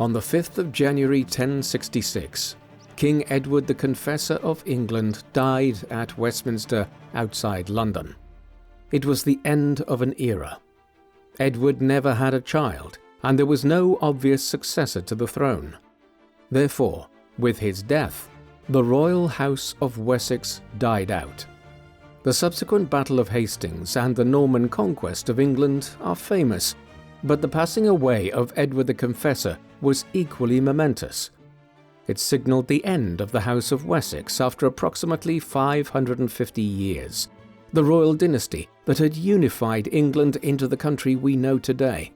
On the 5th of January 1066, King Edward the Confessor of England died at Westminster outside London. It was the end of an era. Edward never had a child, and there was no obvious successor to the throne. Therefore, with his death, the royal house of Wessex died out. The subsequent Battle of Hastings and the Norman conquest of England are famous, but the passing away of Edward the Confessor was equally momentous. It signalled the end of the House of Wessex after approximately 550 years, the royal dynasty that had unified England into the country we know today.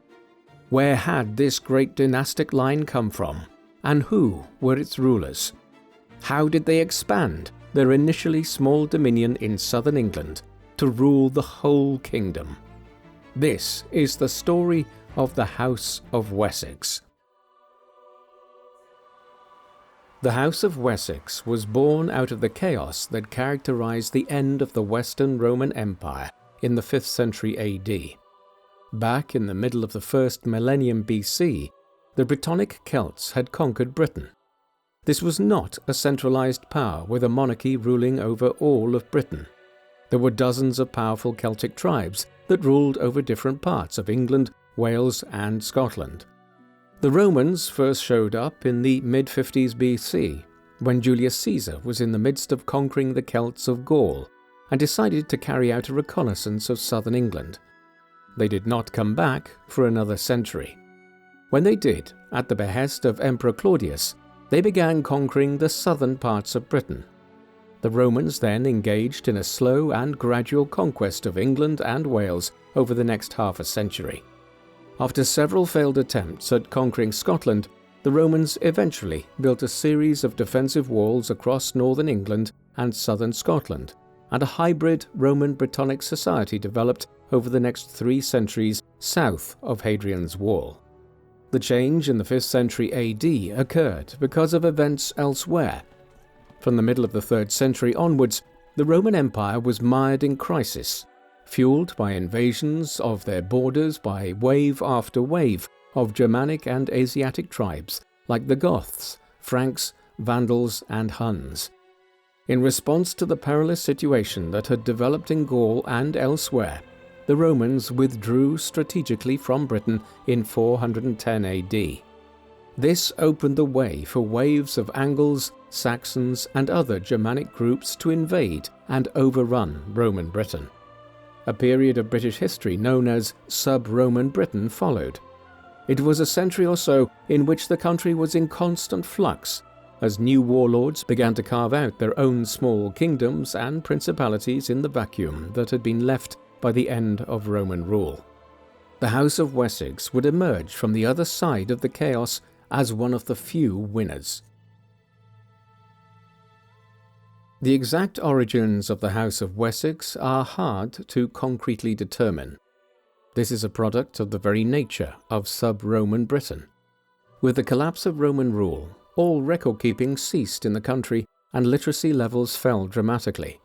Where had this great dynastic line come from, and who were its rulers? How did they expand their initially small dominion in southern England to rule the whole kingdom? This is the story of the House of Wessex. The House of Wessex was born out of the chaos that characterized the end of the Western Roman Empire in the 5th century AD. Back in the middle of the first millennium BC, the Brittonic Celts had conquered Britain. This was not a centralized power with a monarchy ruling over all of Britain. There were dozens of powerful Celtic tribes that ruled over different parts of England, Wales, and Scotland. The Romans first showed up in the mid-50s BC, when Julius Caesar was in the midst of conquering the Celts of Gaul and decided to carry out a reconnaissance of southern England. They did not come back for another century. When they did, at the behest of Emperor Claudius, they began conquering the southern parts of Britain. The Romans then engaged in a slow and gradual conquest of England and Wales over the next half a century. After several failed attempts at conquering Scotland, the Romans eventually built a series of defensive walls across northern England and southern Scotland, and a hybrid Roman-Brittonic society developed over the next 3 centuries south of Hadrian's Wall. The change in the 5th century AD occurred because of events elsewhere. From the middle of the 3rd century onwards, the Roman Empire was mired in crisis, fueled by invasions of their borders by wave after wave of Germanic and Asiatic tribes like the Goths, Franks, Vandals, and Huns. In response to the perilous situation that had developed in Gaul and elsewhere, the Romans withdrew strategically from Britain in 410 AD. This opened the way for waves of Angles, Saxons, and other Germanic groups to invade and overrun Roman Britain. A period of British history known as Sub-Roman Britain followed. It was a century or so in which the country was in constant flux, as new warlords began to carve out their own small kingdoms and principalities in the vacuum that had been left by the end of Roman rule. The House of Wessex would emerge from the other side of the chaos as one of the few winners. The exact origins of the House of Wessex are hard to concretely determine. This is a product of the very nature of sub-Roman Britain. With the collapse of Roman rule, all record-keeping ceased in the country and literacy levels fell dramatically.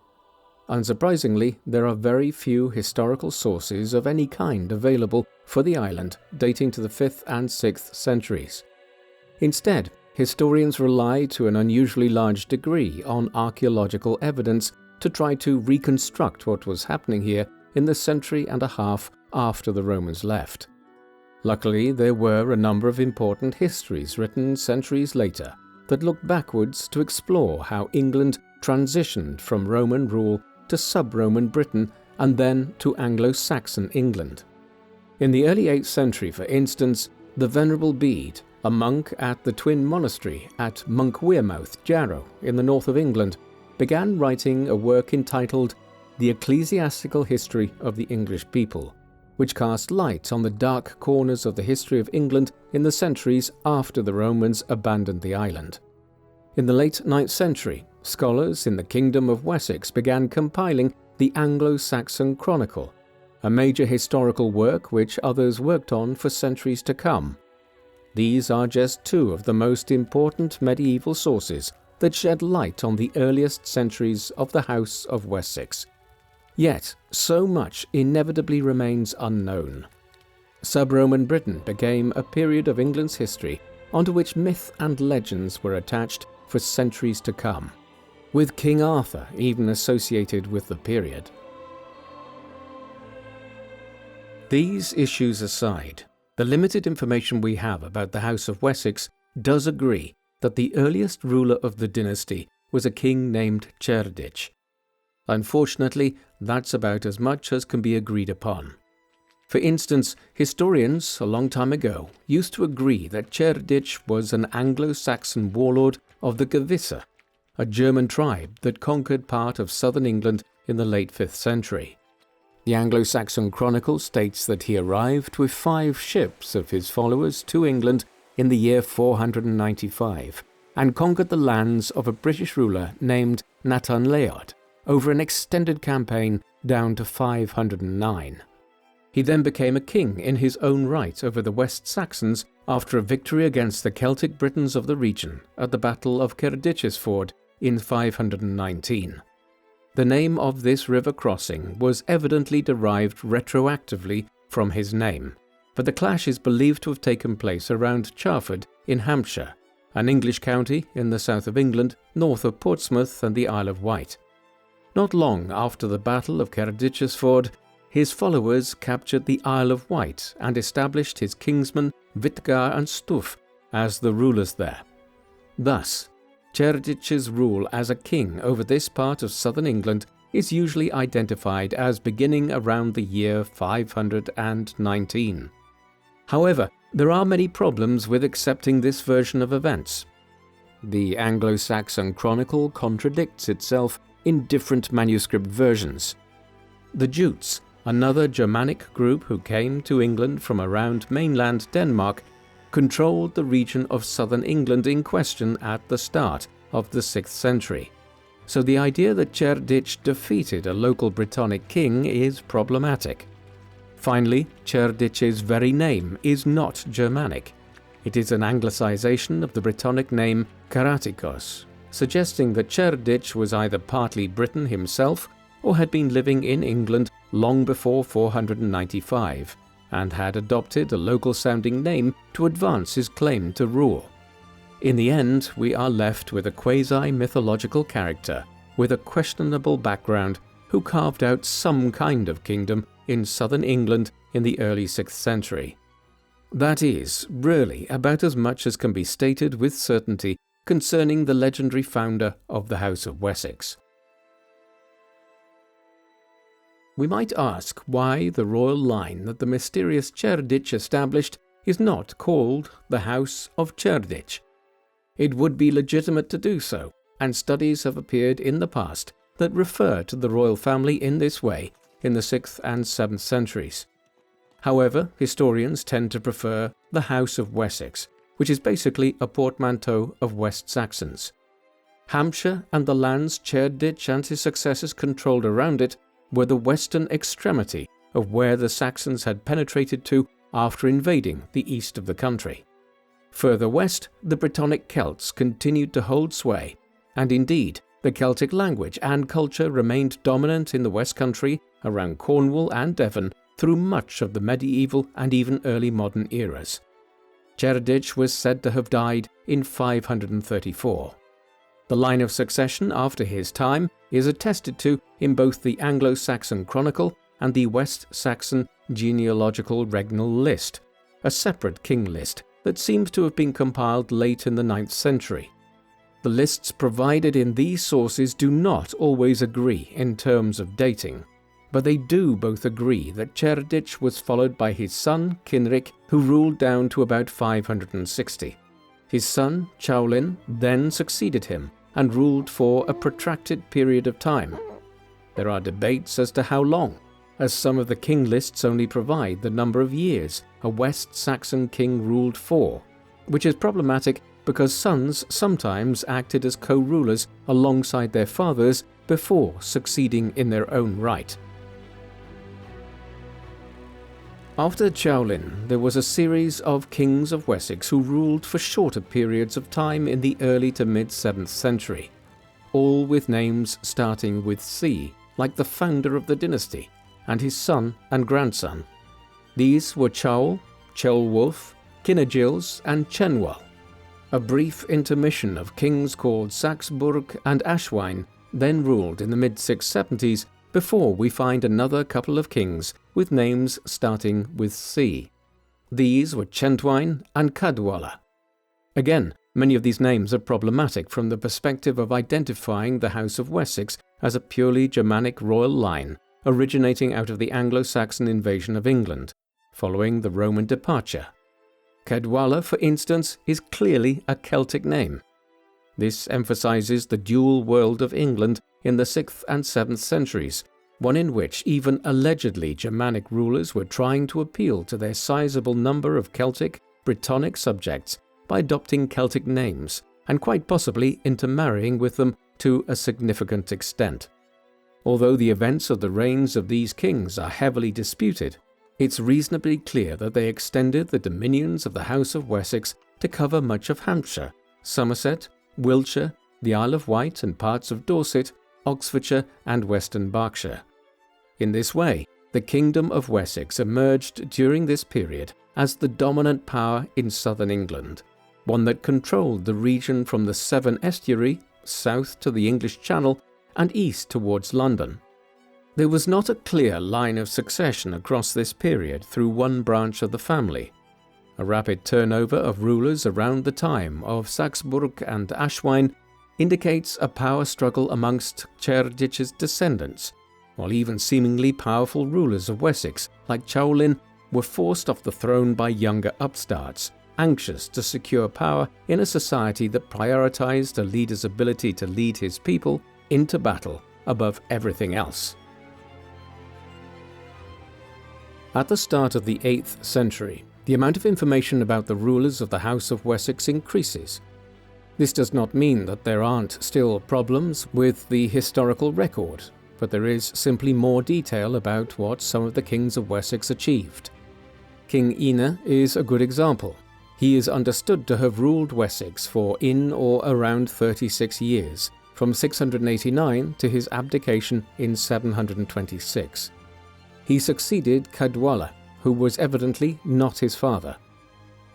Unsurprisingly, there are very few historical sources of any kind available for the island dating to the 5th and 6th centuries. Instead, historians rely to an unusually large degree on archaeological evidence to try to reconstruct what was happening here in the century and a half after the Romans left. Luckily, there were a number of important histories written centuries later that looked backwards to explore how England transitioned from Roman rule to sub-Roman Britain and then to Anglo-Saxon England. In the early 8th century, for instance, the Venerable Bede, a monk at the twin monastery at Monkwearmouth, Jarrow, in the north of England, began writing a work entitled The Ecclesiastical History of the English People, which cast light on the dark corners of the history of England in the centuries after the Romans abandoned the island. In the late 9th century, scholars in the Kingdom of Wessex began compiling the Anglo-Saxon Chronicle, a major historical work which others worked on for centuries to come. These are just two of the most important medieval sources that shed light on the earliest centuries of the House of Wessex. Yet, so much inevitably remains unknown. Sub-Roman Britain became a period of England's history onto which myth and legends were attached for centuries to come, with King Arthur even associated with the period. These issues aside, the limited information we have about the House of Wessex does agree that the earliest ruler of the dynasty was a king named Cerdic. Unfortunately, that's about as much as can be agreed upon. For instance, historians a long time ago used to agree that Cerdic was an Anglo-Saxon warlord of the Gewisser, a German tribe that conquered part of southern England in the late 5th century. The Anglo-Saxon Chronicle states that he arrived with 5 ships of his followers to England in the year 495 and conquered the lands of a British ruler named Danelaw over an extended campaign down to 509. He then became a king in his own right over the West Saxons after a victory against the Celtic Britons of the region at the Battle of Cerdic in 519. The name of this river crossing was evidently derived retroactively from his name, but the clash is believed to have taken place around Charford in Hampshire, an English county in the south of England, north of Portsmouth and the Isle of Wight. Not long after the Battle of Cerdic, his followers captured the Isle of Wight and established his kinsmen Witgar and Stuf as the rulers there. Thus, Cerdic's rule as a king over this part of southern England is usually identified as beginning around the year 519. However, there are many problems with accepting this version of events. The Anglo-Saxon Chronicle contradicts itself in different manuscript versions. The Jutes, another Germanic group who came to England from around mainland Denmark, controlled the region of southern England in question at the start of the 6th century. So the idea that Cerdic defeated a local Brittonic king is problematic. Finally, Cerdic's very name is not Germanic. It is an anglicization of the Brittonic name Karatikos, suggesting that Cerdic was either partly Briton himself or had been living in England long before 495 and had adopted a local-sounding name to advance his claim to rule. In the end, we are left with a quasi-mythological character with a questionable background who carved out some kind of kingdom in southern England in the early 6th century. That is really about as much as can be stated with certainty concerning the legendary founder of the House of Wessex. We might ask why the royal line that the mysterious Cerdic established is not called the House of Cerdic. It would be legitimate to do so, and studies have appeared in the past that refer to the royal family in this way in the 6th and 7th centuries. However, historians tend to prefer the House of Wessex, which is basically a portmanteau of West Saxons. Hampshire and the lands Cerdic and his successors controlled around it were the western extremity of where the Saxons had penetrated to after invading the east of the country. Further west, the Brittonic Celts continued to hold sway, and indeed, the Celtic language and culture remained dominant in the West Country around Cornwall and Devon through much of the medieval and even early modern eras. Cerdic was said to have died in 534. The line of succession after his time is attested to in both the Anglo-Saxon Chronicle and the West Saxon genealogical regnal list, a separate king list that seems to have been compiled late in the 9th century. The lists provided in these sources do not always agree in terms of dating, but they do both agree that Cerdic was followed by his son Cynric, who ruled down to about 560. His son Ceawlin then succeeded him and ruled for a protracted period of time. There are debates as to how long, as some of the king lists only provide the number of years a West Saxon king ruled for, which is problematic because sons sometimes acted as co-rulers alongside their fathers before succeeding in their own right. After Ceawlin, there was a series of kings of Wessex who ruled for shorter periods of time in the early to mid-7th century, all with names starting with C, like the founder of the dynasty, and his son and grandson. These were Ceawl, Ceolwulf, Cinegils, and Cenwalh, A brief intermission of kings called Saxburg and Aschwein then ruled in the mid-670s before we find another couple of kings with names starting with C. These were Centwine and Cadwalla. Again, many of these names are problematic from the perspective of identifying the House of Wessex as a purely Germanic royal line originating out of the Anglo-Saxon invasion of England, following the Roman departure. Cadwalla, for instance, is clearly a Celtic name. This emphasizes the dual world of England in the 6th and 7th centuries, one in which even allegedly Germanic rulers were trying to appeal to their sizable number of Celtic, Brittonic subjects by adopting Celtic names and quite possibly intermarrying with them to a significant extent. Although the events of the reigns of these kings are heavily disputed, it's reasonably clear that they extended the dominions of the House of Wessex to cover much of Hampshire, Somerset, Wiltshire, the Isle of Wight and parts of Dorset, Oxfordshire and western Berkshire. In this way, the Kingdom of Wessex emerged during this period as the dominant power in southern England, one that controlled the region from the Severn Estuary, south to the English Channel, and east towards London. There was not a clear line of succession across this period through one branch of the family. A rapid turnover of rulers around the time of Saxburg and Aschwein indicates a power struggle amongst Cerdic's descendants, while even seemingly powerful rulers of Wessex, like Ceawlin, were forced off the throne by younger upstarts, anxious to secure power in a society that prioritized a leader's ability to lead his people into battle above everything else. At the start of the 8th century, the amount of information about the rulers of the House of Wessex increases. This does not mean that there aren't still problems with the historical record, but there is simply more detail about what some of the kings of Wessex achieved. King Ine is a good example. He is understood to have ruled Wessex for in or around 36 years, from 689 to his abdication in 726. He succeeded Cadwalla, who was evidently not his father.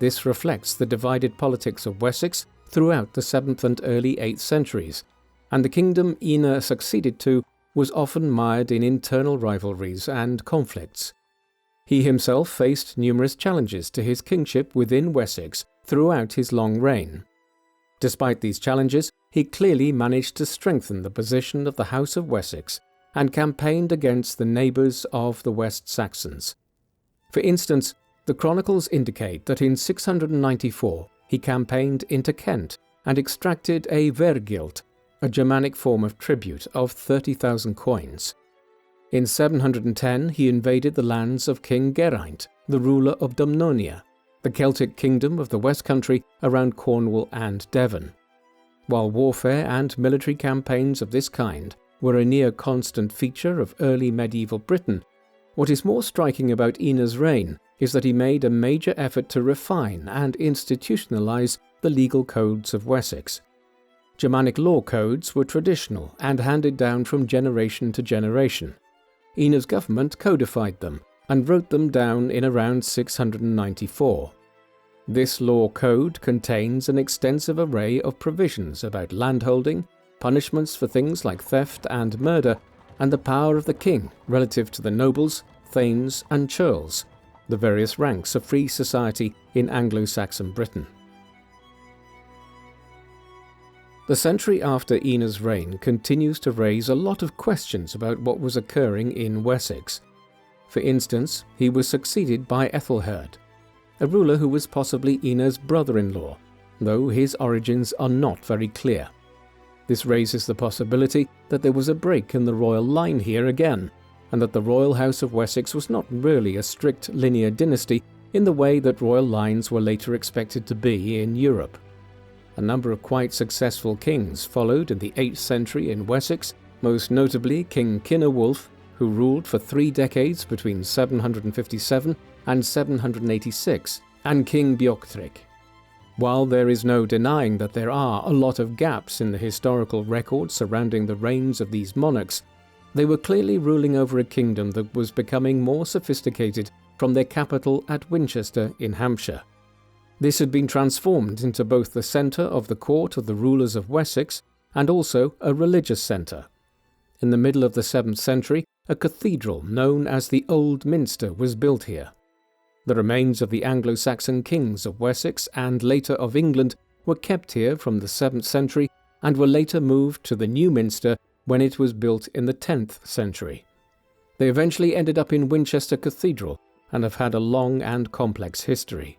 This reflects the divided politics of Wessex throughout the 7th and early 8th centuries, and the kingdom Ine succeeded to was often mired in internal rivalries and conflicts. He himself faced numerous challenges to his kingship within Wessex throughout his long reign. Despite these challenges, he clearly managed to strengthen the position of the House of Wessex and campaigned against the neighbours of the West Saxons. For instance, the chronicles indicate that in 694 he campaigned into Kent and extracted a vergild, a Germanic form of tribute of 30,000 coins. In 710 he invaded the lands of King Geraint, the ruler of Dumnonia, the Celtic kingdom of the West Country around Cornwall and Devon. While warfare and military campaigns of this kind were a near-constant feature of early medieval Britain, what is more striking about Ine's reign is that he made a major effort to refine and institutionalize the legal codes of Wessex. Germanic law codes were traditional and handed down from generation to generation. Ine's government codified them and wrote them down in around 694. This law code contains an extensive array of provisions about landholding, punishments for things like theft and murder, and the power of the king relative to the nobles, thanes and churls, the various ranks of free society in Anglo-Saxon Britain. The century after Ine's reign continues to raise a lot of questions about what was occurring in Wessex. For instance, he was succeeded by Æthelflæd, a ruler who was possibly Ine's brother-in-law, though his origins are not very clear. This raises the possibility that there was a break in the royal line here again, and that the royal House of Wessex was not really a strict linear dynasty in the way that royal lines were later expected to be in Europe. A number of quite successful kings followed in the 8th century in Wessex, most notably King Cynewulf, who ruled for 3 decades between 757 and 786, and King Beocthric. While there is no denying that there are a lot of gaps in the historical record surrounding the reigns of these monarchs, they were clearly ruling over a kingdom that was becoming more sophisticated from their capital at Winchester in Hampshire. This had been transformed into both the centre of the court of the rulers of Wessex and also a religious centre. In the middle of the 7th century, a cathedral known as the Old Minster was built here. The remains of the Anglo-Saxon kings of Wessex and later of England were kept here from the 7th century and were later moved to the New Minster when it was built in the 10th century. They eventually ended up in Winchester Cathedral and have had a long and complex history.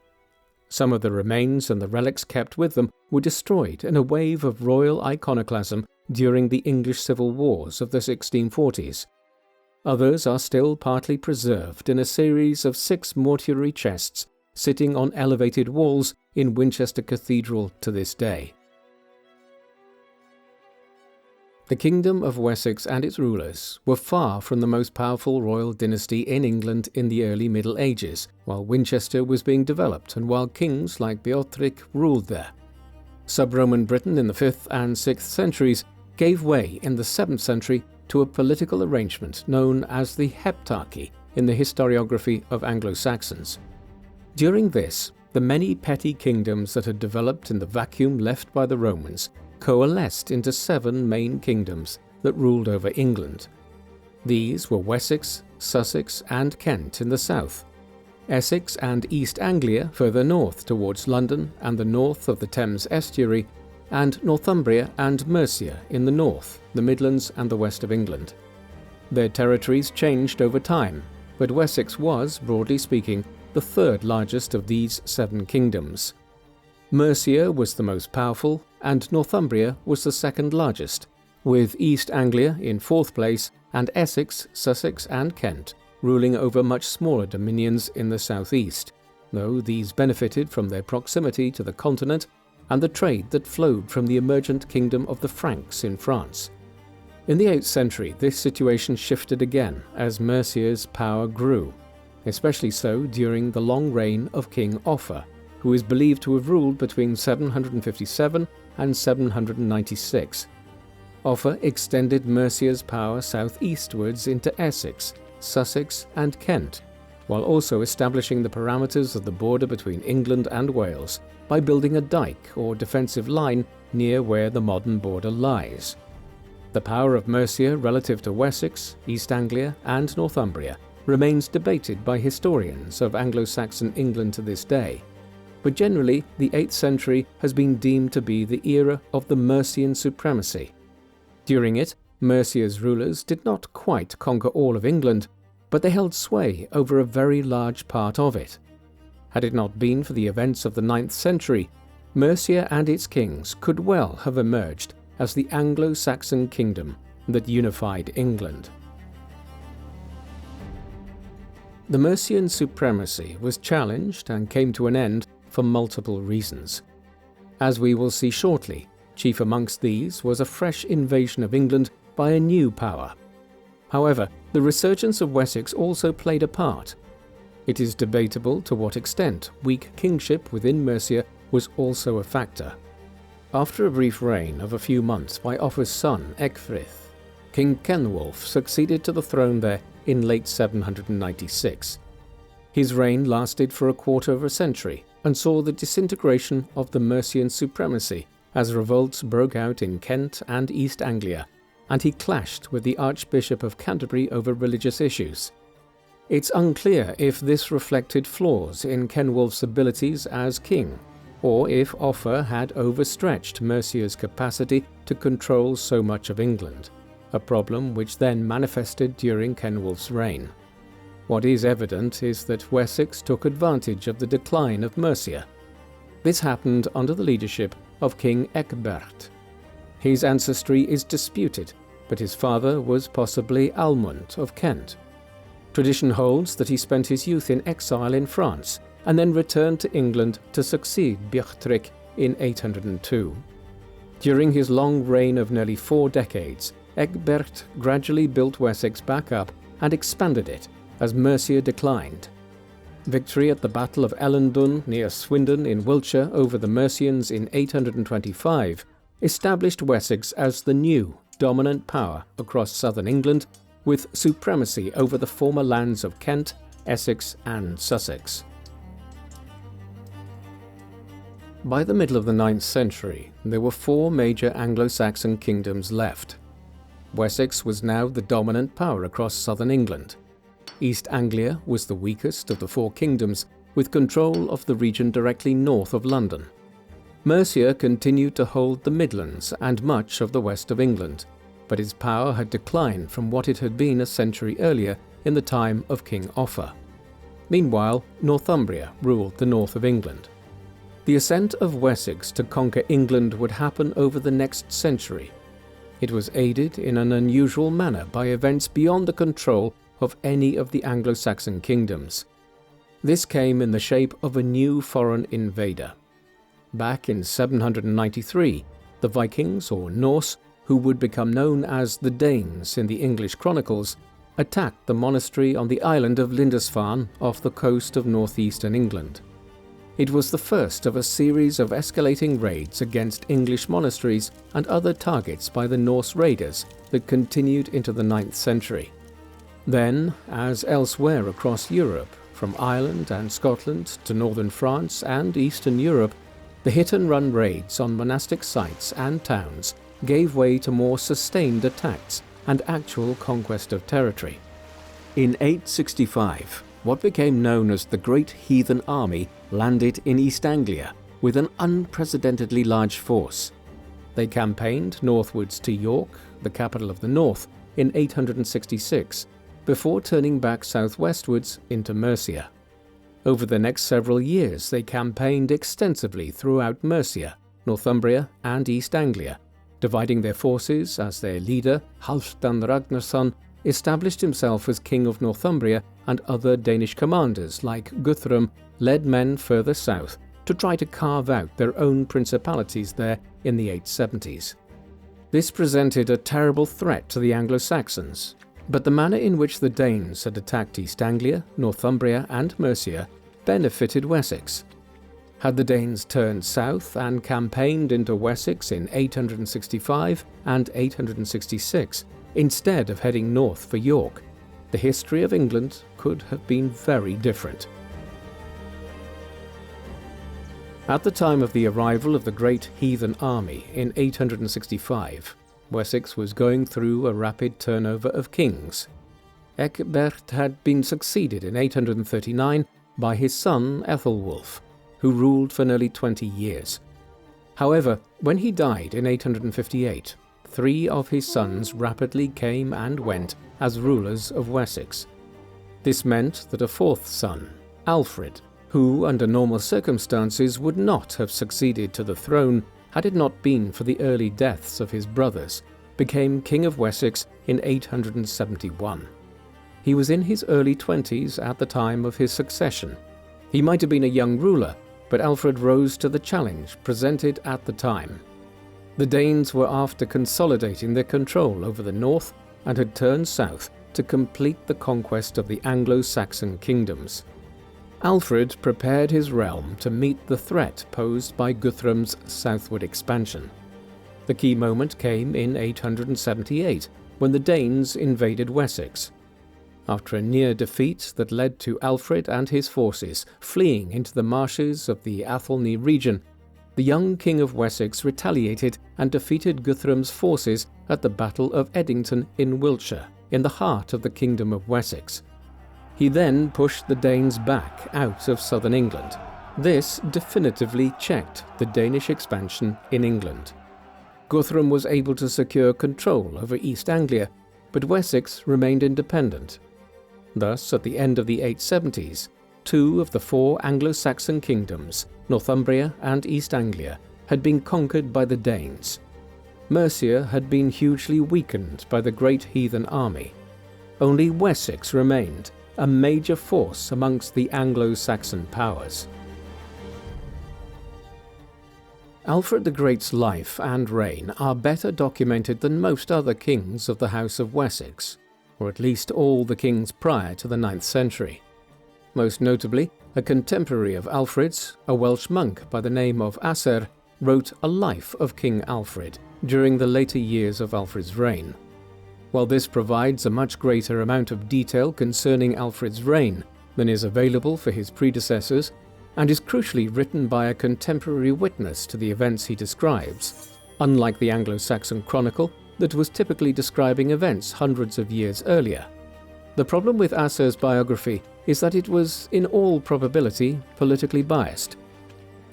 Some of the remains and the relics kept with them were destroyed in a wave of royal iconoclasm during the English Civil Wars of the 1640s. Others are still partly preserved in a series of 6 mortuary chests sitting on elevated walls in Winchester Cathedral to this day. The Kingdom of Wessex and its rulers were far from the most powerful royal dynasty in England in the early Middle Ages, while Winchester was being developed and while kings like Beorhtric ruled there. Sub-Roman Britain in the 5th and 6th centuries gave way in the 7th century to a political arrangement known as the Heptarchy in the historiography of Anglo-Saxons. During this, the many petty kingdoms that had developed in the vacuum left by the Romans coalesced into 7 main kingdoms that ruled over England. These were Wessex, Sussex and Kent in the south, Essex and East Anglia further north towards London and the north of the Thames estuary, and Northumbria and Mercia in the north, the Midlands and the west of England. Their territories changed over time, but Wessex was, broadly speaking, the 3rd largest of these 7 kingdoms. Mercia was the most powerful, and Northumbria was the 2nd largest, with East Anglia in 4th place and Essex, Sussex and Kent ruling over much smaller dominions in the southeast, though these benefited from their proximity to the continent and the trade that flowed from the emergent kingdom of the Franks in France. In the 8th century, this situation shifted again as Mercia's power grew, especially so during the long reign of King Offa, who is believed to have ruled between 757 and 796. Offa extended Mercia's power southeastwards into Essex, Sussex and Kent, while also establishing the parameters of the border between England and Wales by building a dike or defensive line near where the modern border lies. The power of Mercia relative to Wessex, East Anglia and Northumbria remains debated by historians of Anglo-Saxon England to this day, but generally the 8th century has been deemed to be the era of the Mercian supremacy. During it, Mercia's rulers did not quite conquer all of England, but they held sway over a very large part of it. Had it not been for the events of the 9th century, Mercia and its kings could well have emerged as the Anglo-Saxon kingdom that unified England. The Mercian supremacy was challenged and came to an end for multiple reasons. As we will see shortly, chief amongst these was a fresh invasion of England by a new power. However, the resurgence of Wessex also played a part. It is debatable to what extent weak kingship within Mercia was also a factor. After a brief reign of a few months by Offa's son Ecgberht, King Cenwulf succeeded to the throne there in late 796. His reign lasted for a quarter of a century and saw the disintegration of the Mercian supremacy as revolts broke out in Kent and East Anglia, and he clashed with the Archbishop of Canterbury over religious issues. It's unclear if this reflected flaws in Cenwulf's abilities as king, or if Offa had overstretched Mercia's capacity to control so much of England, a problem which then manifested during Cenwulf's reign. What is evident is that Wessex took advantage of the decline of Mercia. This happened under the leadership of King Ecgberht. His ancestry is disputed, but his father was possibly Almund of Kent. Tradition holds that he spent his youth in exile in France and then returned to England to succeed Beorhtric in 802. During his long reign of nearly 4 decades, Ecgberht gradually built Wessex back up and expanded it as Mercia declined. Victory at the Battle of Ellendun near Swindon in Wiltshire over the Mercians in 825 established Wessex as the new dominant power across southern England, with supremacy over the former lands of Kent, Essex and Sussex. By the middle of the 9th century, there were 4 major Anglo-Saxon kingdoms left. Wessex was now the dominant power across southern England. East Anglia was the weakest of the 4 kingdoms, with control of the region directly north of London. Mercia continued to hold the Midlands and much of the west of England, but its power had declined from what it had been a century earlier in the time of King Offa. Meanwhile, Northumbria ruled the north of England. The ascent of Wessex to conquer England would happen over the next century. It was aided in an unusual manner by events beyond the control of any of the Anglo-Saxon kingdoms. This came in the shape of a new foreign invader. Back in 793, the Vikings, or Norse, who would become known as the Danes in the English chronicles, attacked the monastery on the island of Lindisfarne off the coast of northeastern England. It was the first of a series of escalating raids against English monasteries and other targets by the Norse raiders that continued into the 9th century. Then, as elsewhere across Europe, from Ireland and Scotland to northern France and Eastern Europe, the hit-and-run raids on monastic sites and towns gave way to more sustained attacks and actual conquest of territory. In 865, what became known as the Great Heathen Army landed in East Anglia with an unprecedentedly large force. They campaigned northwards to York, the capital of the north, in 866, before turning back southwestwards into Mercia. Over the next several years, they campaigned extensively throughout Mercia, Northumbria, and East Anglia, dividing their forces as their leader, Halfdan Ragnarsson, established himself as king of Northumbria, and other Danish commanders like Guthrum led men further south to try to carve out their own principalities there in the 870s. This presented a terrible threat to the Anglo-Saxons, but the manner in which the Danes had attacked East Anglia, Northumbria, and Mercia benefited Wessex. Had the Danes turned south and campaigned into Wessex in 865 and 866, instead of heading north for York, the history of England could have been very different. At the time of the arrival of the Great Heathen Army in 865, Wessex was going through a rapid turnover of kings. Ecgberht had been succeeded in 839 by his son Æthelwulf, who ruled for nearly 20 years. However, when he died in 858, 3 of his sons rapidly came and went as rulers of Wessex. This meant that a 4th son, Alfred, who under normal circumstances would not have succeeded to the throne had it not been for the early deaths of his brothers, became King of Wessex in 871. He was in his early 20s at the time of his succession. He might have been a young ruler, but Alfred rose to the challenge presented at the time. The Danes were after consolidating their control over the north and had turned south to complete the conquest of the Anglo-Saxon kingdoms. Alfred prepared his realm to meet the threat posed by Guthrum's southward expansion. The key moment came in 878, when the Danes invaded Wessex. After a near defeat that led to Alfred and his forces fleeing into the marshes of the Athelney region, the young King of Wessex retaliated and defeated Guthrum's forces at the Battle of Edington in Wiltshire, in the heart of the Kingdom of Wessex. He then pushed the Danes back out of southern England. This definitively checked the Danish expansion in England. Guthrum was able to secure control over East Anglia, but Wessex remained independent. Thus, at the end of the 870s, 2 of the 4 Anglo-Saxon kingdoms, Northumbria and East Anglia, had been conquered by the Danes. Mercia had been hugely weakened by the Great Heathen Army. Only Wessex remained, a major force amongst the Anglo-Saxon powers. Alfred the Great's life and reign are better documented than most other kings of the House of Wessex, or at least all the kings prior to the 9th century. Most notably, a contemporary of Alfred's, a Welsh monk by the name of Asser, wrote a life of King Alfred during the later years of Alfred's reign. While this provides a much greater amount of detail concerning Alfred's reign than is available for his predecessors, and is crucially written by a contemporary witness to the events he describes, unlike the Anglo-Saxon chronicle that was typically describing events hundreds of years earlier. The problem with Asser's biography is that it was, in all probability, politically biased.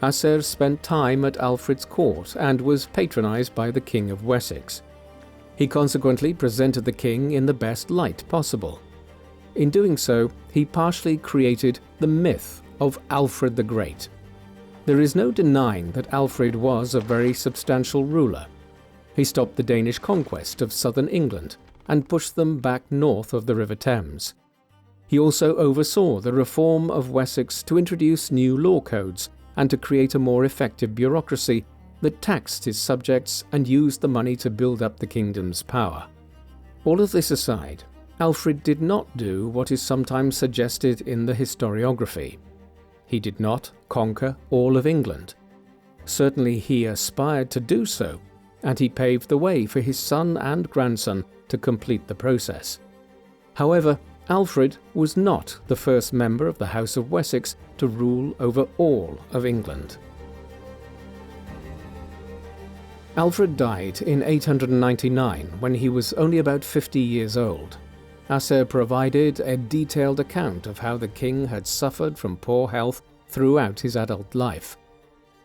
Asser spent time at Alfred's court and was patronized by the King of Wessex. He consequently presented the king in the best light possible. In doing so, he partially created the myth of Alfred the Great. There is no denying that Alfred was a very substantial ruler. He stopped the Danish conquest of southern England and pushed them back north of the River Thames. He also oversaw the reform of Wessex to introduce new law codes and to create a more effective bureaucracy that taxed his subjects and used the money to build up the kingdom's power. All of this aside, Alfred did not do what is sometimes suggested in the historiography. He did not conquer all of England. Certainly he aspired to do so, and he paved the way for his son and grandson to complete the process. However, Alfred was not the first member of the House of Wessex to rule over all of England. Alfred died in 899 when he was only about 50 years old. Asser provided a detailed account of how the king had suffered from poor health throughout his adult life.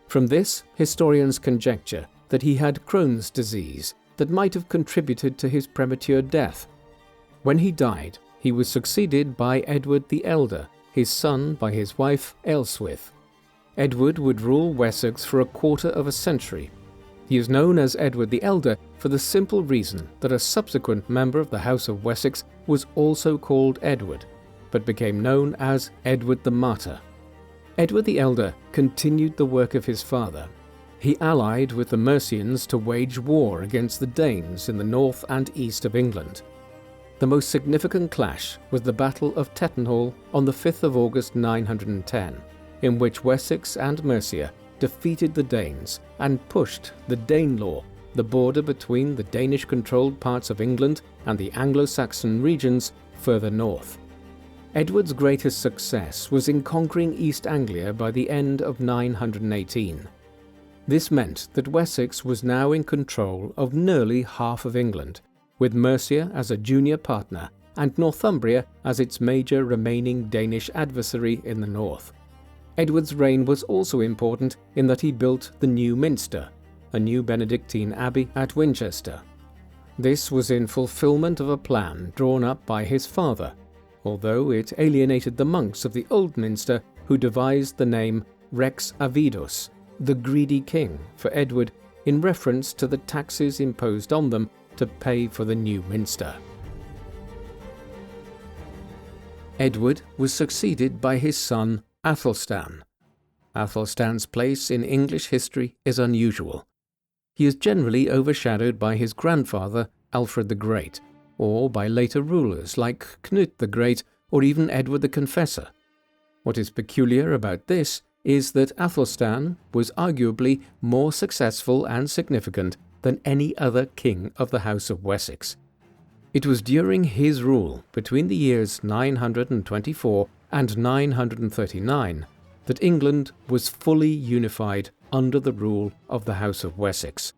From this, historians conjecture that he had Crohn's disease that might have contributed to his premature death. When he died, he was succeeded by Edward the Elder, his son by his wife Aelswith. Edward would rule Wessex for a quarter of a century. He is known as Edward the Elder for the simple reason that a subsequent member of the House of Wessex was also called Edward, but became known as Edward the Martyr. Edward the Elder continued the work of his father. He allied with the Mercians to wage war against the Danes in the north and east of England. The most significant clash was the Battle of Tettenhall on the 5th of August 910, in which Wessex and Mercia defeated the Danes and pushed the Danelaw, the border between the Danish-controlled parts of England and the Anglo-Saxon regions, further north. Edward's greatest success was in conquering East Anglia by the end of 918. This meant that Wessex was now in control of nearly half of England, with Mercia as a junior partner and Northumbria as its major remaining Danish adversary in the north. Edward's reign was also important in that he built the new Minster, a new Benedictine abbey at Winchester. This was in fulfillment of a plan drawn up by his father, although it alienated the monks of the Old Minster who devised the name Rex Avidus, the greedy king, for Edward in reference to the taxes imposed on them to pay for the new Minster. Edward was succeeded by his son Athelstan. Athelstan's place in English history is unusual. He is generally overshadowed by his grandfather, Alfred the Great, or by later rulers like Cnut the Great or even Edward the Confessor. What is peculiar about this is that Athelstan was arguably more successful and significant than any other king of the House of Wessex. It was during his rule between the years 924 and 939 that England was fully unified under the rule of the House of Wessex.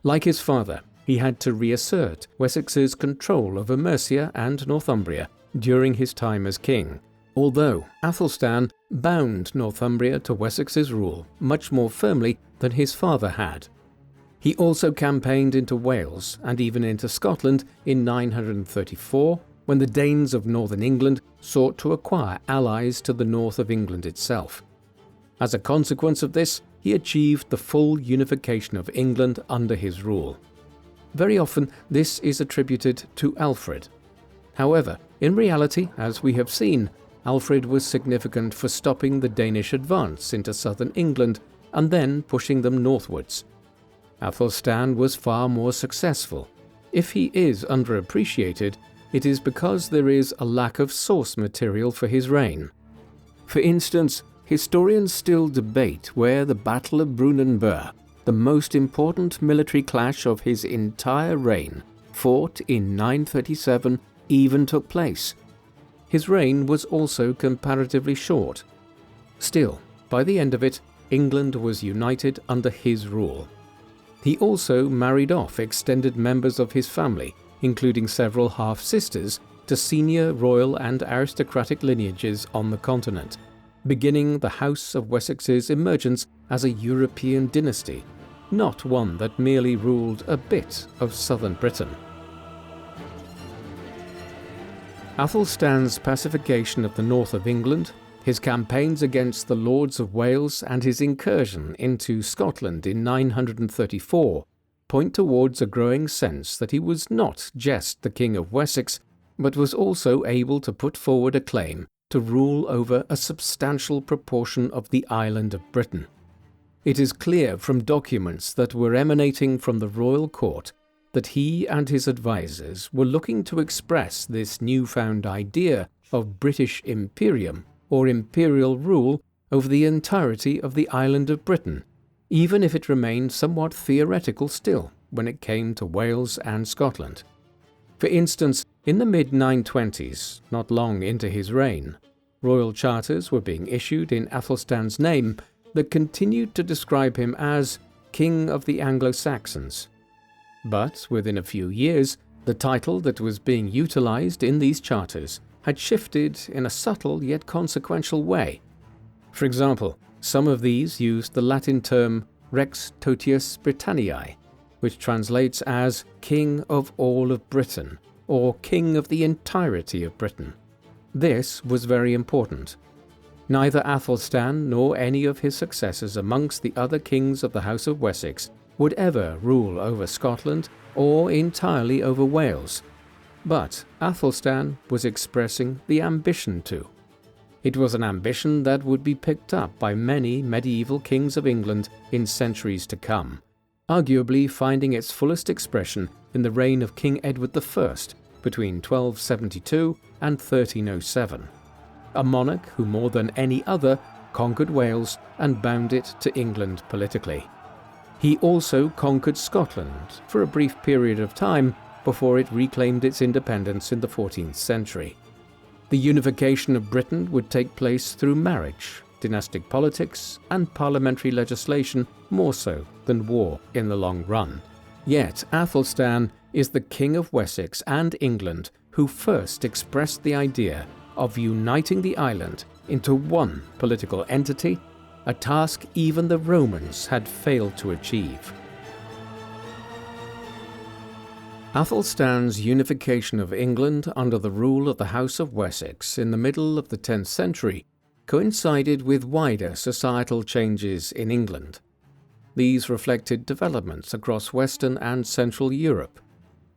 Like his father, he had to reassert Wessex's control over Mercia and Northumbria during his time as king, although Athelstan bound Northumbria to Wessex's rule much more firmly than his father had. He also campaigned into Wales and even into Scotland in 934, when the Danes of northern England sought to acquire allies to the north of England itself. As a consequence of this, he achieved the full unification of England under his rule. Very often this is attributed to Alfred. However, in reality, as we have seen, Alfred was significant for stopping the Danish advance into southern England and then pushing them northwards. Athelstan was far more successful. If he is underappreciated, it is because there is a lack of source material for his reign. For instance, historians still debate where the Battle of Brunanburh, the most important military clash of his entire reign, fought in 937, even took place. His reign was also comparatively short. Still, by the end of it, England was united under his rule. He also married off extended members of his family, including several half-sisters, to senior royal and aristocratic lineages on the continent, beginning the House of Wessex's emergence as a European dynasty, not one that merely ruled a bit of southern Britain. Athelstan's pacification of the north of England, his campaigns against the Lords of Wales and his incursion into Scotland in 934 point towards a growing sense that he was not just the King of Wessex, but was also able to put forward a claim to rule over a substantial proportion of the island of Britain. It is clear from documents that were emanating from the royal court that he and his advisers were looking to express this newfound idea of British imperium, or imperial rule, over the entirety of the island of Britain, even if it remained somewhat theoretical still when it came to Wales and Scotland. For instance, in the mid-920s, not long into his reign, royal charters were being issued in Athelstan's name that continued to describe him as King of the Anglo-Saxons. But within a few years, the title that was being utilized in these charters had shifted in a subtle yet consequential way. For example, some of these used the Latin term Rex Totius Britanniae, which translates as King of all of Britain, or King of the entirety of Britain. This was very important. Neither Athelstan nor any of his successors amongst the other kings of the House of Wessex would ever rule over Scotland or entirely over Wales, but Athelstan was expressing the ambition to. It was an ambition that would be picked up by many medieval kings of England in centuries to come, arguably finding its fullest expression in the reign of King Edward I between 1272 and 1307, a monarch who more than any other conquered Wales and bound it to England politically. He also conquered Scotland for a brief period of time before it reclaimed its independence in the 14th century. The unification of Britain would take place through marriage, dynastic politics, and parliamentary legislation more so than war in the long run. Yet Athelstan is the King of Wessex and England who first expressed the idea of uniting the island into one political entity, a task even the Romans had failed to achieve. Athelstan's unification of England under the rule of the House of Wessex in the middle of the 10th century coincided with wider societal changes in England. These reflected developments across Western and Central Europe.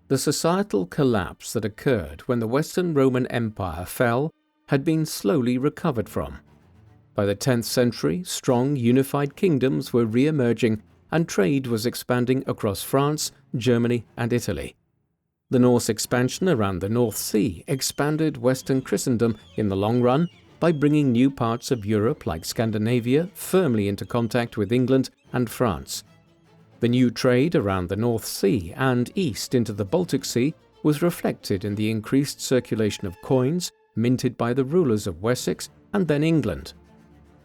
The societal collapse that occurred when the Western Roman Empire fell had been slowly recovered from. By the 10th century, strong unified kingdoms were re-emerging and trade was expanding across France, Germany, and Italy. The Norse expansion around the North Sea expanded Western Christendom in the long run by bringing new parts of Europe like Scandinavia firmly into contact with England and France. The new trade around the North Sea and east into the Baltic Sea was reflected in the increased circulation of coins minted by the rulers of Wessex and then England.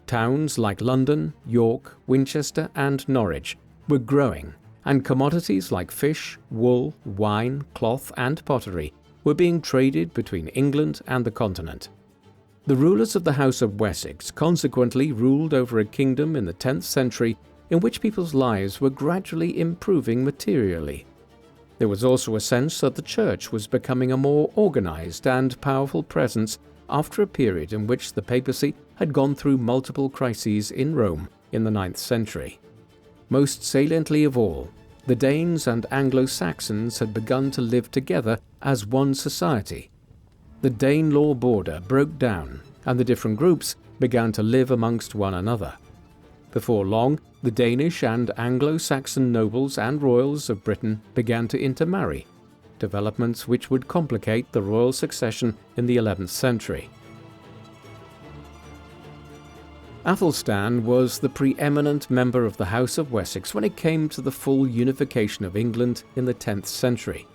Towns like London, York, Winchester, and Norwich were growing, and commodities like fish, wool, wine, cloth, and pottery were being traded between England and the continent. The rulers of the House of Wessex consequently ruled over a kingdom in the 10th century in which people's lives were gradually improving materially. There was also a sense that the Church was becoming a more organized and powerful presence after a period in which the papacy had gone through multiple crises in Rome in the 9th century. Most saliently of all, the Danes and Anglo-Saxons had begun to live together as one society. The Danelaw border broke down, and the different groups began to live amongst one another. Before long, the Danish and Anglo-Saxon nobles and royals of Britain began to intermarry, developments which would complicate the royal succession in the 11th century. Athelstan was the preeminent member of the House of Wessex when it came to the full unification of England in the 10th century.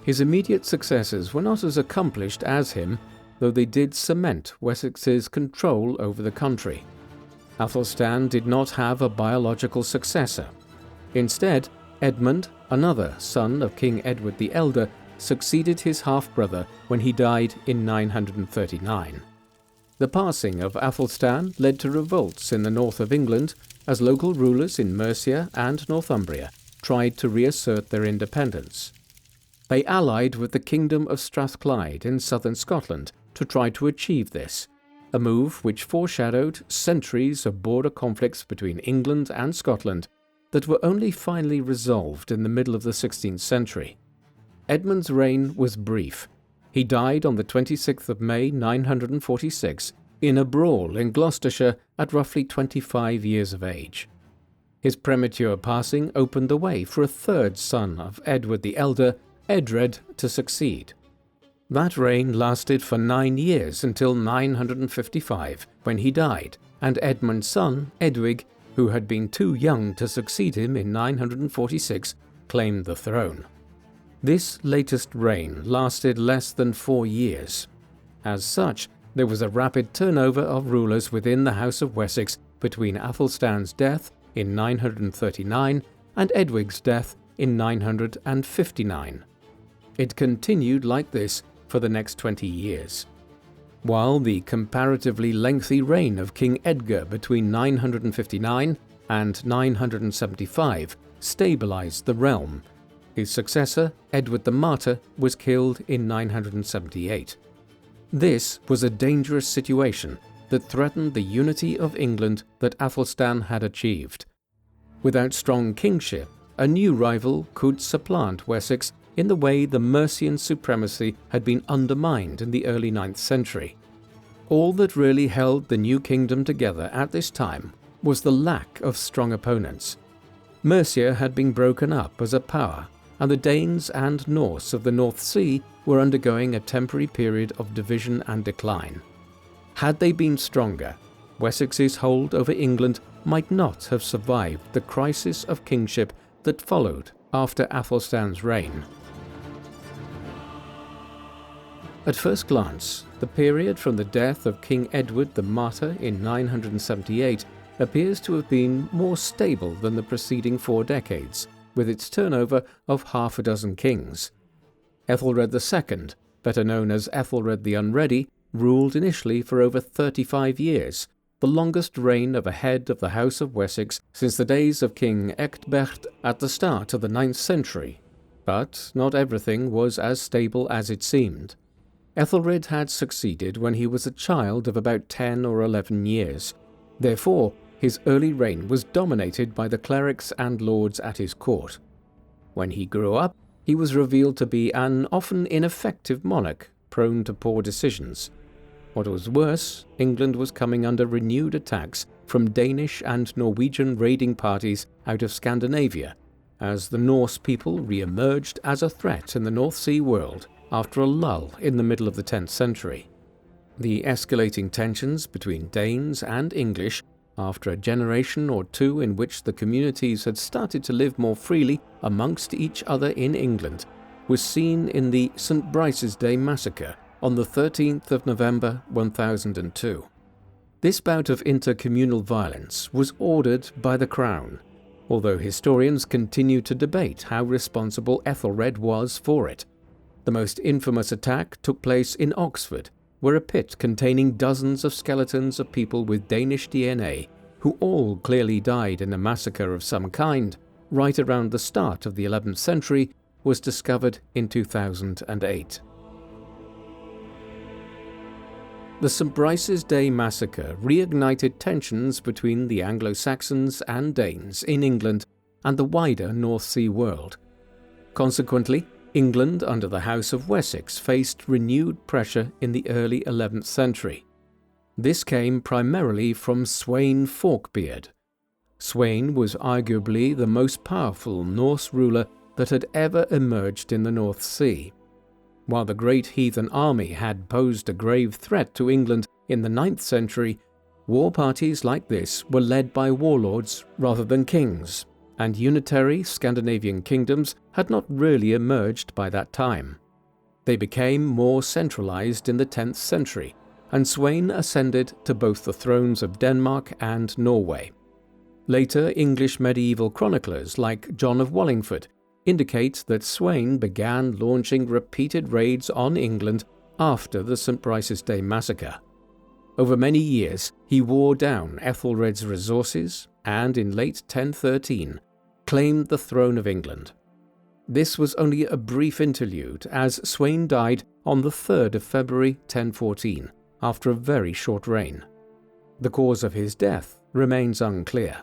His immediate successors were not as accomplished as him, though they did cement Wessex's control over the country. Athelstan did not have a biological successor. Instead, Edmund, another son of King Edward the Elder, succeeded his half-brother when he died in 939. The passing of Athelstan led to revolts in the north of England as local rulers in Mercia and Northumbria tried to reassert their independence. They allied with the Kingdom of Strathclyde in southern Scotland to try to achieve this, a move which foreshadowed centuries of border conflicts between England and Scotland that were only finally resolved in the middle of the 16th century. Edmund's reign was brief. He died on the 26th of May 946 in a brawl in Gloucestershire at roughly 25 years of age. His premature passing opened the way for a third son of Edward the Elder, Edred, to succeed. That reign lasted for 9 years until 955, when he died, and Edmund's son, Edwig, who had been too young to succeed him in 946, claimed the throne. This latest reign lasted less than 4 years. As such, there was a rapid turnover of rulers within the House of Wessex between Athelstan's death in 939 and Edwig's death in 959. It continued like this for the next 20 years. While the comparatively lengthy reign of King Edgar between 959 and 975 stabilized the realm, his successor, Edward the Martyr, was killed in 978. This was a dangerous situation that threatened the unity of England that Athelstan had achieved. Without strong kingship, a new rival could supplant Wessex in the way the Mercian supremacy had been undermined in the early 9th century. All that really held the new kingdom together at this time was the lack of strong opponents. Mercia had been broken up as a power, and the Danes and Norse of the North Sea were undergoing a temporary period of division and decline. Had they been stronger, Wessex's hold over England might not have survived the crisis of kingship that followed after Athelstan's reign. At first glance, the period from the death of King Edward the Martyr in 978 appears to have been more stable than the preceding 4 decades, with its turnover of half a dozen kings. Æthelred II, better known as Æthelred the Unready, ruled initially for over 35 years, the longest reign of a head of the House of Wessex since the days of King Ecgberht at the start of the 9th century. But not everything was as stable as it seemed. Æthelred had succeeded when he was a child of about 10 or 11 years. Therefore, his early reign was dominated by the clerics and lords at his court. When he grew up, he was revealed to be an often ineffective monarch, prone to poor decisions. What was worse, England was coming under renewed attacks from Danish and Norwegian raiding parties out of Scandinavia, as the Norse people re-emerged as a threat in the North Sea world after a lull in the middle of the 10th century. The escalating tensions between Danes and English, after a generation or two in which the communities had started to live more freely amongst each other in England, was seen in the St. Brice's Day massacre on the 13th of November 1002. This bout of intercommunal violence was ordered by the Crown, although historians continue to debate how responsible Æthelred was for it. The most infamous attack took place in Oxford, where a pit containing dozens of skeletons of people with Danish DNA, who all clearly died in a massacre of some kind, right around the start of the 11th century, was discovered in 2008. The St. Brice's Day massacre reignited tensions between the Anglo-Saxons and Danes in England and the wider North Sea world. Consequently, England under the House of Wessex faced renewed pressure in the early 11th century. This came primarily from Sweyn Forkbeard. Sweyn was arguably the most powerful Norse ruler that had ever emerged in the North Sea. While the Great Heathen Army had posed a grave threat to England in the 9th century, war parties like this were led by warlords rather than kings, and unitary Scandinavian kingdoms had not really emerged by that time. They became more centralized in the 10th century, and Sweyn ascended to both the thrones of Denmark and Norway. Later English medieval chroniclers like John of Wallingford indicate that Sweyn began launching repeated raids on England after the St. Brice's Day massacre. Over many years, he wore down Æthelred's resources and in late 1013 claimed the throne of England. This was only a brief interlude, as Sweyn died on the 3rd of February 1014 after a very short reign. The cause of his death remains unclear.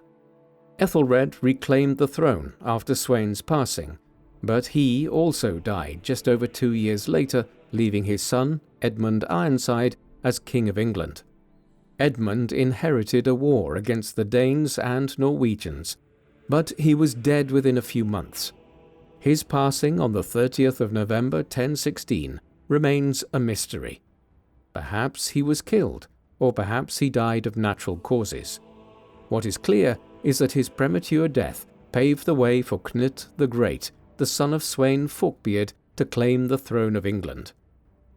Æthelred reclaimed the throne after Sweyn's passing, but he also died just over 2 years later, leaving his son, Edmund Ironside, as King of England. Edmund inherited a war against the Danes and Norwegians, but he was dead within a few months. His passing on the 30th of November 1016 remains a mystery. Perhaps he was killed, or perhaps he died of natural causes. What is clear is that his premature death paved the way for Cnut the Great, the son of Sweyn Forkbeard, to claim the throne of England.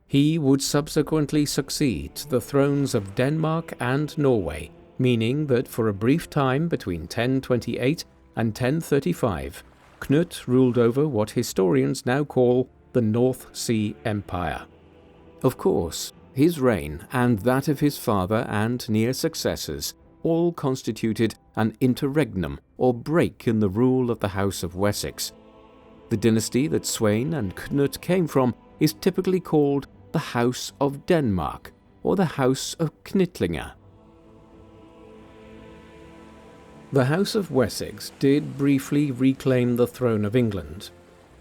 He would subsequently succeed to the thrones of Denmark and Norway, meaning that for a brief time between 1028 and 1035, Cnut ruled over what historians now call the North Sea Empire. Of course, his reign and that of his father and near successors all constituted an interregnum or break in the rule of the House of Wessex. The dynasty that Sweyn and Cnut came from is typically called the House of Denmark or the House of Knitlinger. The House of Wessex did briefly reclaim the throne of England.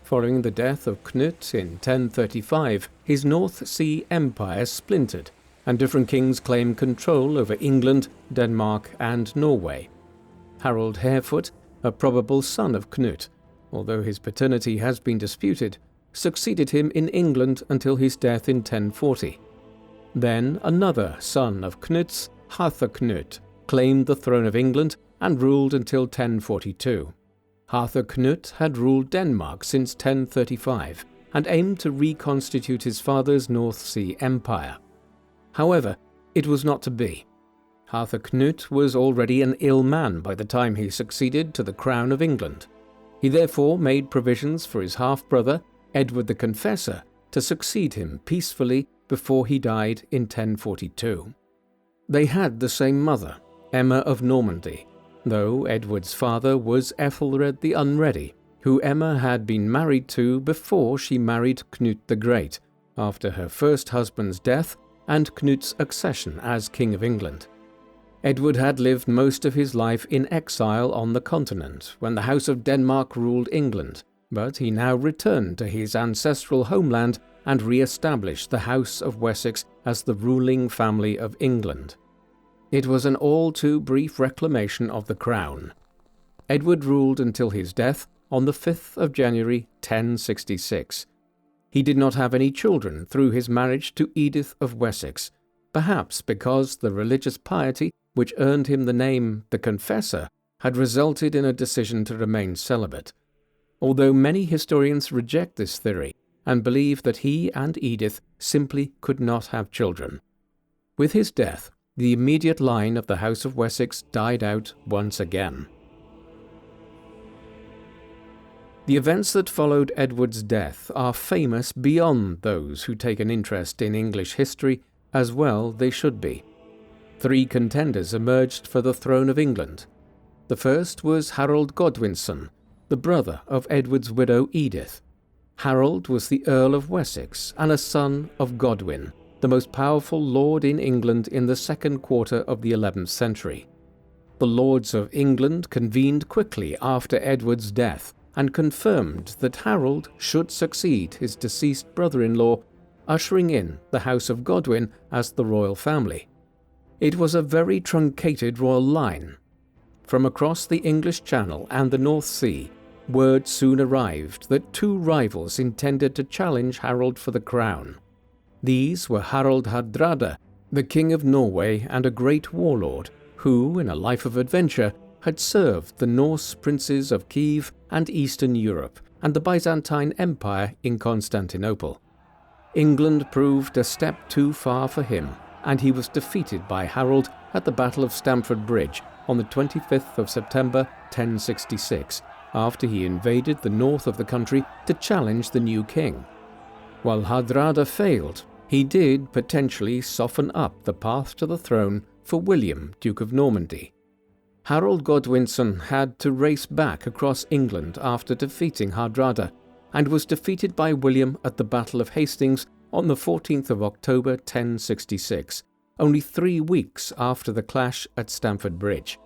Following the death of Cnut in 1035, his North Sea Empire splintered, and different kings claimed control over England, Denmark, and Norway. Harold Harefoot, a probable son of Cnut, although his paternity has been disputed, succeeded him in England until his death in 1040. Then another son of Cnut's, Harthacnut, claimed the throne of England and ruled until 1042. Harthacnut had ruled Denmark since 1035 and aimed to reconstitute his father's North Sea Empire. However, it was not to be. Harthacnut was already an ill man by the time he succeeded to the crown of England. He therefore made provisions for his half-brother, Edward the Confessor, to succeed him peacefully before he died in 1042. They had the same mother, Emma of Normandy, though Edward's father was Ethelred the Unready, who Emma had been married to before she married Cnut the Great, after her first husband's death and Cnut's accession as King of England. Edward had lived most of his life in exile on the continent when the House of Denmark ruled England, but he now returned to his ancestral homeland and re-established the House of Wessex as the ruling family of England. It was an all too brief reclamation of the crown. Edward ruled until his death on the 5th of January 1066. He did not have any children through his marriage to Edith of Wessex, perhaps because the religious piety which earned him the name the Confessor had resulted in a decision to remain celibate. Although many historians reject this theory and believe that he and Edith simply could not have children. With his death, the immediate line of the House of Wessex died out once again. The events that followed Edward's death are famous beyond those who take an interest in English history, as well they should be. 3 contenders emerged for the throne of England. The first was Harold Godwinson, the brother of Edward's widow Edith. Harold was the Earl of Wessex and a son of Godwin, the most powerful lord in England in the second quarter of the 11th century. The lords of England convened quickly after Edward's death and confirmed that Harold should succeed his deceased brother-in-law, ushering in the House of Godwin as the royal family. It was a very truncated royal line. From across the English Channel and the North Sea, word soon arrived that 2 rivals intended to challenge Harold for the crown. These were Harald Hardrada, the King of Norway and a great warlord, who, in a life of adventure, had served the Norse princes of Kiev and Eastern Europe and the Byzantine Empire in Constantinople. England proved a step too far for him, and he was defeated by Harold at the Battle of Stamford Bridge on the 25th of September 1066, after he invaded the north of the country to challenge the new king. While Hardrada failed, he did potentially soften up the path to the throne for William, Duke of Normandy. Harold Godwinson had to race back across England after defeating Hardrada, and was defeated by William at the Battle of Hastings on the 14th of October 1066, only 3 weeks after the clash at Stamford Bridge.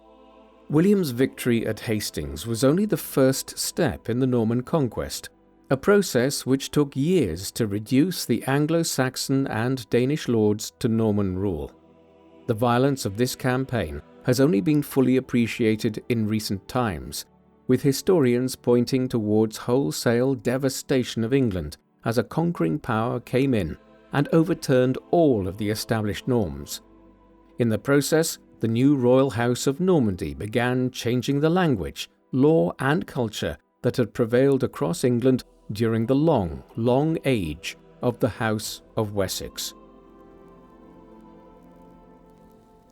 William's victory at Hastings was only the first step in the Norman conquest, a process which took years to reduce the Anglo-Saxon and Danish lords to Norman rule. The violence of this campaign has only been fully appreciated in recent times, with historians pointing towards wholesale devastation of England as a conquering power came in and overturned all of the established norms. In the process, the new royal house of Normandy began changing the language, law and culture that had prevailed across England during the long, long age of the House of Wessex.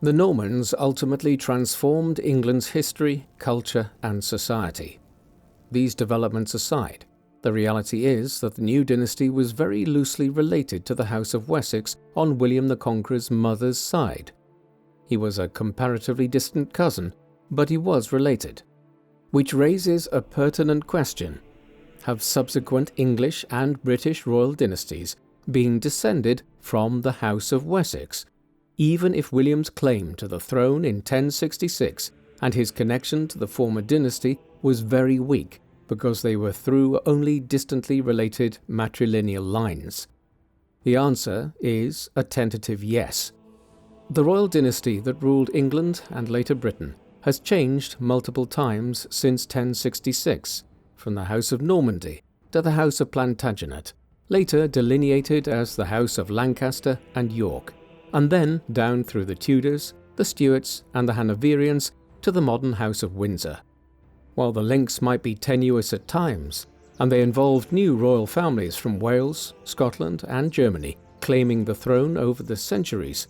The Normans ultimately transformed England's history, culture, and society. These developments aside, the reality is that the new dynasty was very loosely related to the House of Wessex on William the Conqueror's mother's side. He was a comparatively distant cousin, but he was related. Which raises a pertinent question. Have subsequent English and British royal dynasties been descended from the House of Wessex, even if William's claim to the throne in 1066 and his connection to the former dynasty was very weak because they were through only distantly related matrilineal lines? The answer is a tentative yes. The royal dynasty that ruled England and later Britain has changed multiple times since 1066, from the House of Normandy to the House of Plantagenet, later delineated as the House of Lancaster and York, and then down through the Tudors, the Stuarts, and the Hanoverians to the modern House of Windsor. While the links might be tenuous at times, and they involved new royal families from Wales, Scotland, and Germany claiming the throne over the centuries,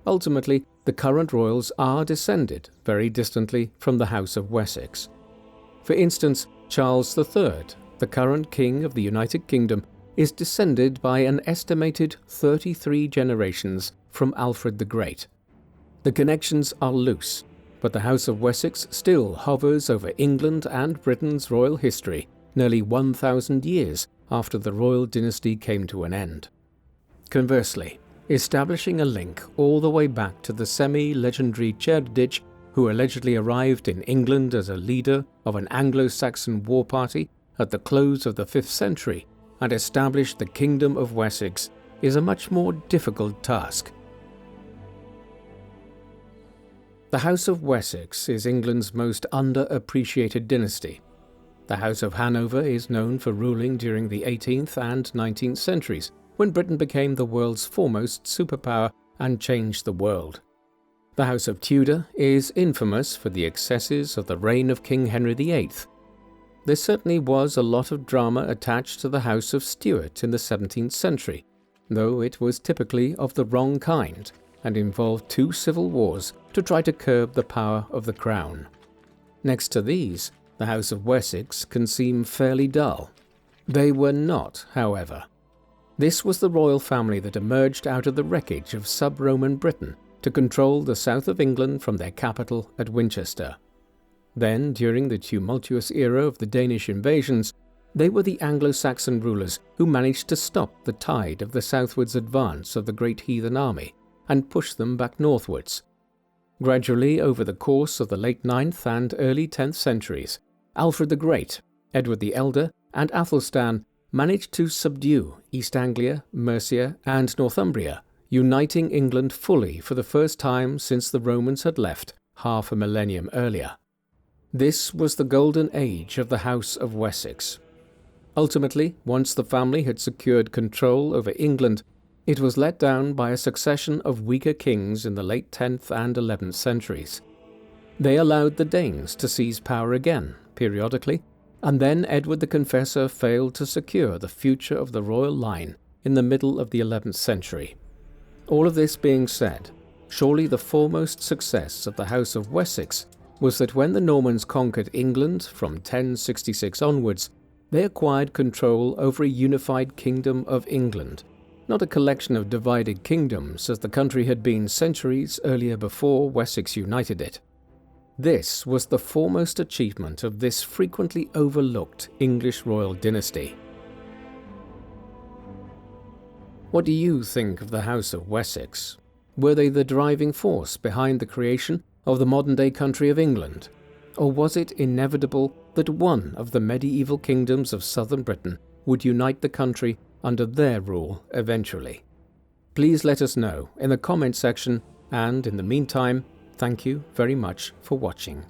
ultimately the current royals are descended very distantly from the House of Wessex. For instance, Charles III, the current king of the United Kingdom, is descended by an estimated 33 generations from Alfred the Great. The connections are loose, but the House of Wessex still hovers over England and Britain's royal history nearly 1,000 years after the royal dynasty came to an end. Conversely, establishing a link all the way back to the semi-legendary Cerdic, who allegedly arrived in England as a leader of an Anglo-Saxon war party at the close of the 5th century and established the Kingdom of Wessex, is a much more difficult task. The House of Wessex is England's most underappreciated dynasty. The House of Hanover is known for ruling during the 18th and 19th centuries, when Britain became the world's foremost superpower and changed the world. The House of Tudor is infamous for the excesses of the reign of King Henry VIII. There certainly was a lot of drama attached to the House of Stuart in the 17th century, though it was typically of the wrong kind and involved 2 civil wars to try to curb the power of the crown. Next to these, the House of Wessex can seem fairly dull. They were not, however. This was the royal family that emerged out of the wreckage of sub-Roman Britain to control the south of England from their capital at Winchester. Then, during the tumultuous era of the Danish invasions, they were the Anglo-Saxon rulers who managed to stop the tide of the southwards advance of the Great Heathen Army and push them back northwards. Gradually, over the course of the late 9th and early 10th centuries, Alfred the Great, Edward the Elder, and Athelstan managed to subdue East Anglia, Mercia, and Northumbria, uniting England fully for the first time since the Romans had left half a millennium earlier. This was the golden age of the House of Wessex. Ultimately, once the family had secured control over England, it was let down by a succession of weaker kings in the late 10th and 11th centuries. They allowed the Danes to seize power again, periodically, and then Edward the Confessor failed to secure the future of the royal line in the middle of the 11th century. All of this being said, surely the foremost success of the House of Wessex was that when the Normans conquered England from 1066 onwards, they acquired control over a unified kingdom of England, not a collection of divided kingdoms as the country had been centuries earlier before Wessex united it. This was the foremost achievement of this frequently overlooked English royal dynasty. What do you think of the House of Wessex? Were they the driving force behind the creation of the modern-day country of England? Or was it inevitable that one of the medieval kingdoms of southern Britain would unite the country under their rule eventually? Please let us know in the comment section, and in the meantime, thank you very much for watching.